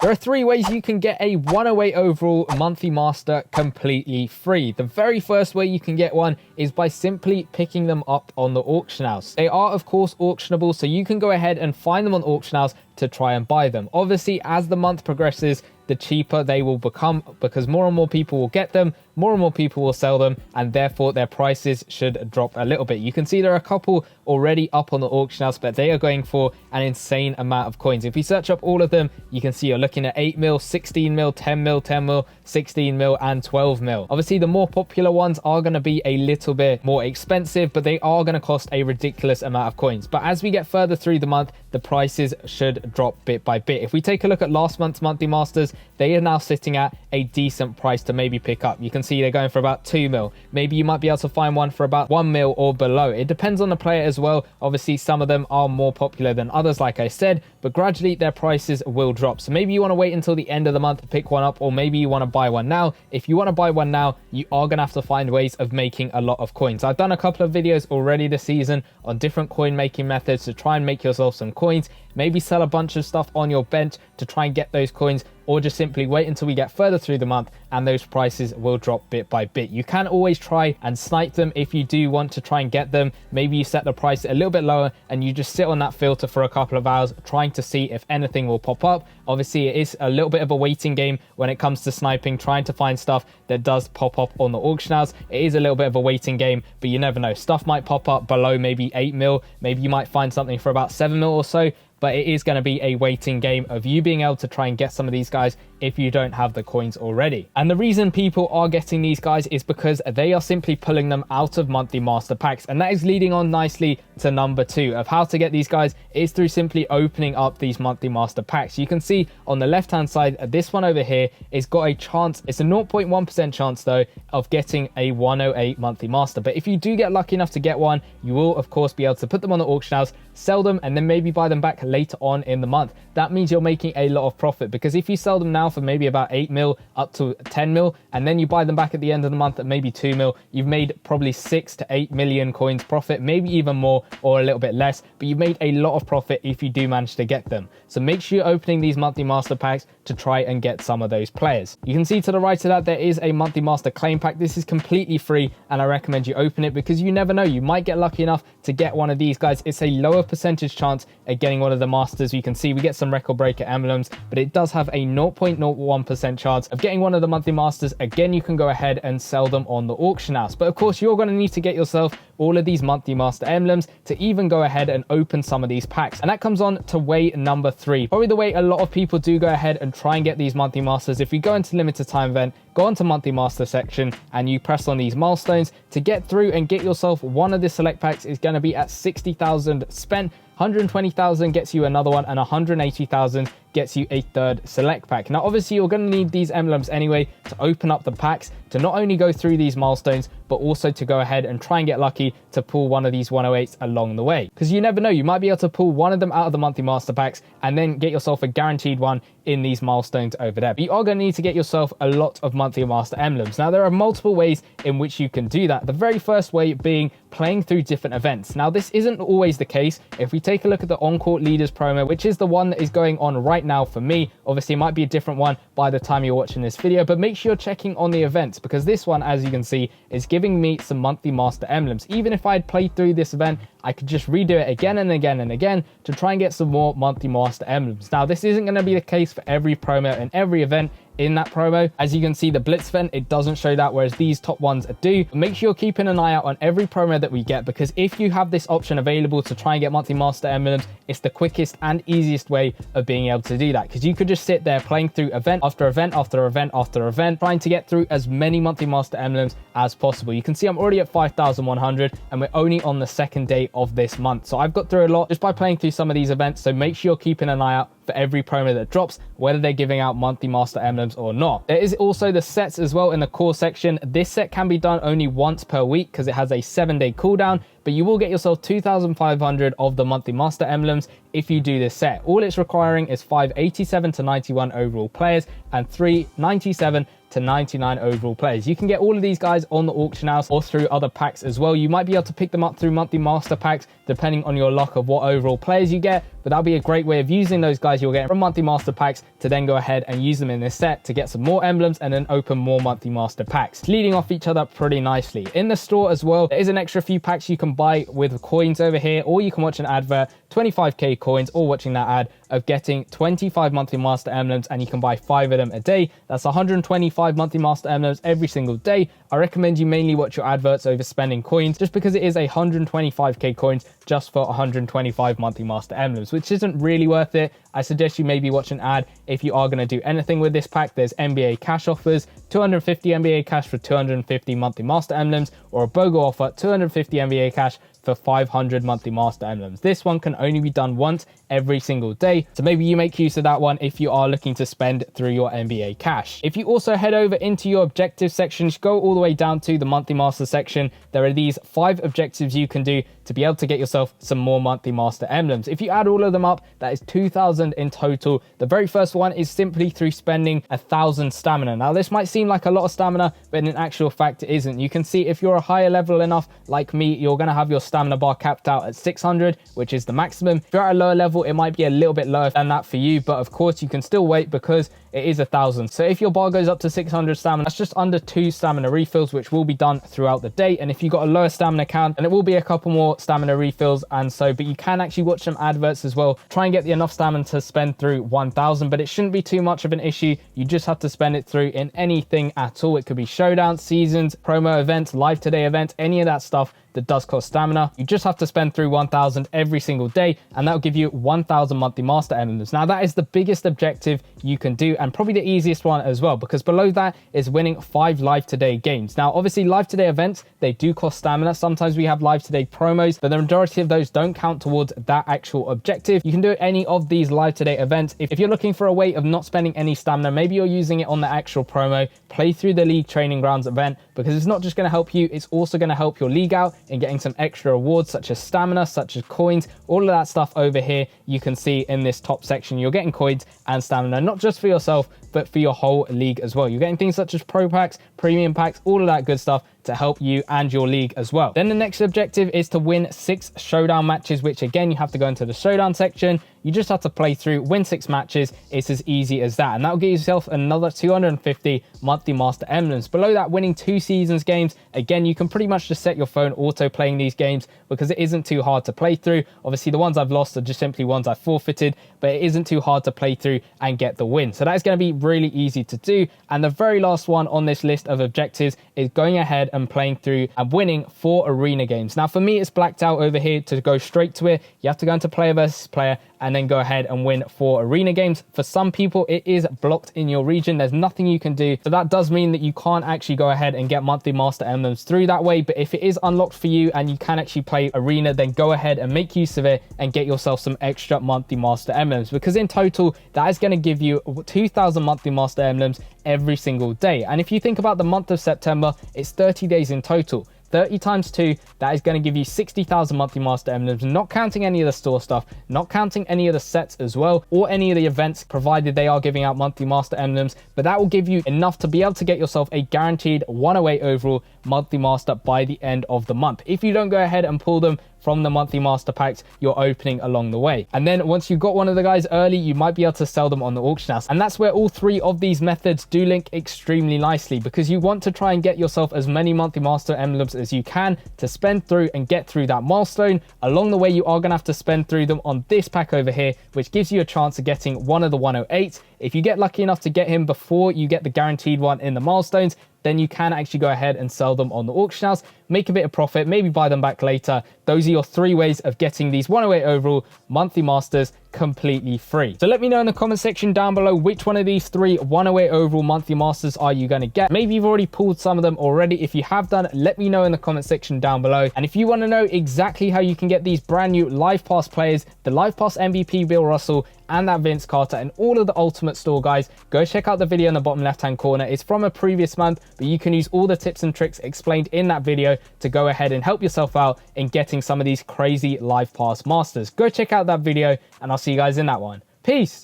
There are 3 ways you can get a 108 overall monthly master completely free. The very first way you can get one is by simply picking them up on the auction house. They are of course auctionable, so you can go ahead and find them on auction house to try and buy them. Obviously, as the month progresses, the cheaper they will become because more and more people will get them, more and more people will sell them, and therefore their prices should drop a little bit. You can see there are a couple already up on the auction house, but they are going for an insane amount of coins. If we search up all of them, you can see you're looking at 8 mil, 16 mil, 10 mil, 10 mil, 16 mil, and 12 mil. Obviously, the more popular ones are going to be a little bit more expensive, but they are going to cost a ridiculous amount of coins. But as we get further through the month, the prices should drop bit by bit. If we take a look at last month's monthly masters, they are now sitting at a decent price to maybe pick up. You can see they're going for about 2 mil. Maybe you might be able to find one for about 1 mil or below. It depends on the player as well. Obviously, some of them are more popular than others, like I said, but gradually their prices will drop. So maybe you want to wait until the end of the month to pick one up, or maybe you want to buy one now. If you want to buy one now, you are going to have to find ways of making a lot of coins. I've done a couple of videos already this season on different coin making methods to try and make yourself some coins. Maybe sell a bunch of stuff on your bench to try and get those coins, or just simply wait until we get further through the month and those prices will drop bit by bit. You can always try and snipe them if you do want to try and get them. Maybe you set the price a little bit lower and you just sit on that filter for a couple of hours trying to see if anything will pop up. Obviously, it is a little bit of a waiting game when it comes to sniping, trying to find stuff that does pop up on the auction house. It is a little bit of a waiting game, but you never know. Stuff might pop up below maybe 8 mil. Maybe you might find something for about 7 mil or so. But it is going to be a waiting game of you being able to try and get some of these guys if you don't have the coins already. And the reason people are getting these guys is because they are simply pulling them out of monthly master packs. And that is leading on nicely to number 2 of how to get these guys is through simply opening up these monthly master packs. You can see on the left hand side, this one over here is got a chance. It's a 0.1% chance though of getting a 108 monthly master. But if you do get lucky enough to get one, you will of course be able to put them on the auction house, sell them, and then maybe buy them back later on in the month. That means you're making a lot of profit, because if you sell them now for maybe about 8 mil up to 10 mil, and then you buy them back at the end of the month at maybe 2 mil, you've made probably 6 to 8 million coins profit, maybe even more or a little bit less, but you've made a lot of profit if you do manage to get them. So make sure you're opening these monthly master packs to try and get some of those players. You can see to the right of that, there is a monthly master claim pack. This is completely free and I recommend you open it, because you never know, you might get lucky enough to get one of these guys. It's a lower percentage chance at getting one of the masters. You can see we get some record breaker emblems, but it does have a 0.01% chance of getting one of the monthly masters. Again, you can go ahead and sell them on the auction house, but of course you're going to need to get yourself all of these monthly master emblems to even go ahead and open some of these packs. And that comes on to way number 3, probably the way a lot of people do go ahead and try and get these monthly masters. If you go into limited time event, go onto monthly master section and you press on these milestones to get through and get yourself one of the select packs, is going to be at 60,000 spent. 120,000 gets you another one, and 180,000 gets you a third select pack. Now obviously you're going to need these emblems anyway to open up the packs, to not only go through these milestones, but also to go ahead and try and get lucky to pull one of these 108s along the way, because you never know, you might be able to pull one of them out of the monthly master packs and then get yourself a guaranteed one in these milestones over there. But you are going to need to get yourself a lot of monthly master emblems. Now there are multiple ways in which you can do that, the very first way being playing through different events. Now this isn't always the case. If we take a look at the on-court leaders promo, which is the one that is going on right now for me, obviously it might be a different one by the time you're watching this video, but make sure you're checking on the events, because this one, as you can see, is giving me some monthly master emblems. Even if I had played through this event, I could just redo it again and again and again to try and get some more monthly master emblems. Now this isn't going to be the case for every promo and every event. In that promo, as you can see, the Blitz event, it doesn't show that, whereas these top ones do. But make sure you're keeping an eye out on every promo that we get, because if you have this option available to try and get monthly master emblems, it's the quickest and easiest way of being able to do that, because you could just sit there playing through event after event after event after event, trying to get through as many monthly master emblems as possible. You can see I'm already at 5,100 and we're only on the 2nd day of this month, so I've got through a lot just by playing through some of these events. So make sure you're keeping an eye out for every promo that drops, whether they're giving out monthly master emblems or not. There is also the sets as well in the core section. This set can be done only once per week because it has a 7-day cooldown, but you will get yourself 2,500 of the monthly master emblems if you do this set. All it's requiring is 587 to 91 overall players and 397 to 99 overall players. You can get all of these guys on the auction house or through other packs as well. You might be able to pick them up through monthly master packs depending on your luck of what overall players you get, but that'll be a great way of using those guys you'll get from monthly master packs to then go ahead and use them in this set to get some more emblems and then open more monthly master packs, leading off each other pretty nicely. In the store as well, there is an extra few packs you can buy with coins over here, or you can watch an advert, 25k coins, or watching that ad of getting 25 monthly master emblems, and you can buy 5 of them a day. That's 125 monthly master emblems every single day. I recommend you mainly watch your adverts over spending coins, just because it is 125k coins just for 125 monthly master emblems, which isn't really worth it. I suggest you maybe watch an ad if you are going to do anything with this pack. There's NBA cash offers, 250 NBA cash for 250 monthly master emblems, or a BOGO offer, 250 NBA cash for 500 monthly master emblems. This one can only be done once every single day, so maybe you make use of that one if you are looking to spend through your NBA cash. If you also head over into your objective sections, go all the way down to the monthly master section, there are these 5 objectives you can do to be able to get yourself some more monthly master emblems. If you add all of them up, that is 2,000 in total. The very first one is simply through spending 1,000 stamina. Now this might seem like a lot of stamina, but in actual fact it isn't. You can see if you're a higher level enough like me, you're going to have your stamina bar capped out at 600, which is the maximum. If you're at a lower level, it might be a little bit lower than that for you, but of course you can still wait because it is 1,000. So if your bar goes up to 600 stamina, that's just under 2 stamina refills, which will be done throughout the day. And if you've got a lower stamina count, then it will be a couple more stamina refills. And so, but you can actually watch some adverts as well. Try and get the enough stamina to spend through 1,000, but it shouldn't be too much of an issue. You just have to spend it through in anything at all. It could be showdowns, seasons, promo events, live today events, any of that stuff that does cost stamina. You just have to spend through 1,000 every single day, and that'll give you 1,000 monthly master emblems. Now that is the biggest objective you can do, and probably the easiest one as well, because below that is winning 5 live today games. Now obviously live today events, they do cost stamina. Sometimes we have live today promos, but the majority of those don't count towards that actual objective. You can do any of these live today events. If you're looking for a way of not spending any stamina, maybe you're using it on the actual promo, play through the league training grounds event, because it's not just going to help you, it's also going to help your league out in getting some extra rewards such as stamina, such as coins, all of that stuff over here. You can see in this top section, you're getting coins and stamina, not just for yourself, but for your whole league as well. You're getting things such as pro packs, premium packs, all of that good stuff to help you and your league as well. Then the next objective is to win 6 showdown matches, which again, you have to go into the showdown section. You just have to play through, win 6 matches. It's as easy as that. And that'll give yourself another 250 monthly master emblems. Below that, winning 2 seasons games. Again, you can pretty much just set your phone auto playing these games because it isn't too hard to play through. Obviously, the ones I've lost are just simply ones I forfeited, but it isn't too hard to play through and get the win. So that is going to be really easy to do. And the very last one on this list of objectives is going ahead and playing through and winning 4 arena games. Now for me, it's blacked out over here to go straight to it. You have to go into player versus player and then go ahead and win 4 arena games. For some people, it is blocked in your region. There's nothing you can do. So that does mean that you can't actually go ahead and get monthly master emblems through that way. But if it is unlocked for you and you can actually play arena, then go ahead and make use of it and get yourself some extra monthly master emblems, because in total, that is going to give you 2,000 monthly master emblems every single day. And if you think about the month of September, it's 30 days in total. 30 times 2, that is going to give you 60,000 monthly master emblems, not counting any of the store stuff, not counting any of the sets as well, or any of the events, provided they are giving out monthly master emblems. But that will give you enough to be able to get yourself a guaranteed 108 overall monthly master by the end of the month, if you don't go ahead and pull them from the monthly master packs you're opening along the way. And then once you've got one of the guys early, you might be able to sell them on the auction house. And that's where all 3 of these methods do link extremely nicely, because you want to try and get yourself as many monthly master emblems as you can to spend through and get through that milestone. Along the way, you are going to have to spend through them on this pack over here, which gives you a chance of getting one of the 108. If you get lucky enough to get him before you get the guaranteed one in the milestones, then you can actually go ahead and sell them on the auction house, make a bit of profit, maybe buy them back later. Those are your 3 ways of getting these 108 overall monthly masters completely free. So let me know in the comment section down below, which one of these 3 108 overall monthly masters are you going to get? Maybe you've already pulled some of them already. If you have done, let me know in the comment section down below. And if you want to know exactly how you can get these brand new live pass players, the live pass MVP Bill Russell and that Vince Carter and all of the ultimate store guys, go check out the video in the bottom left hand corner. It's from a previous month, but you can use all the tips and tricks explained in that video to go ahead and help yourself out in getting some of these crazy live pass masters. Go check out that video and I'll see you guys in that one. Peace.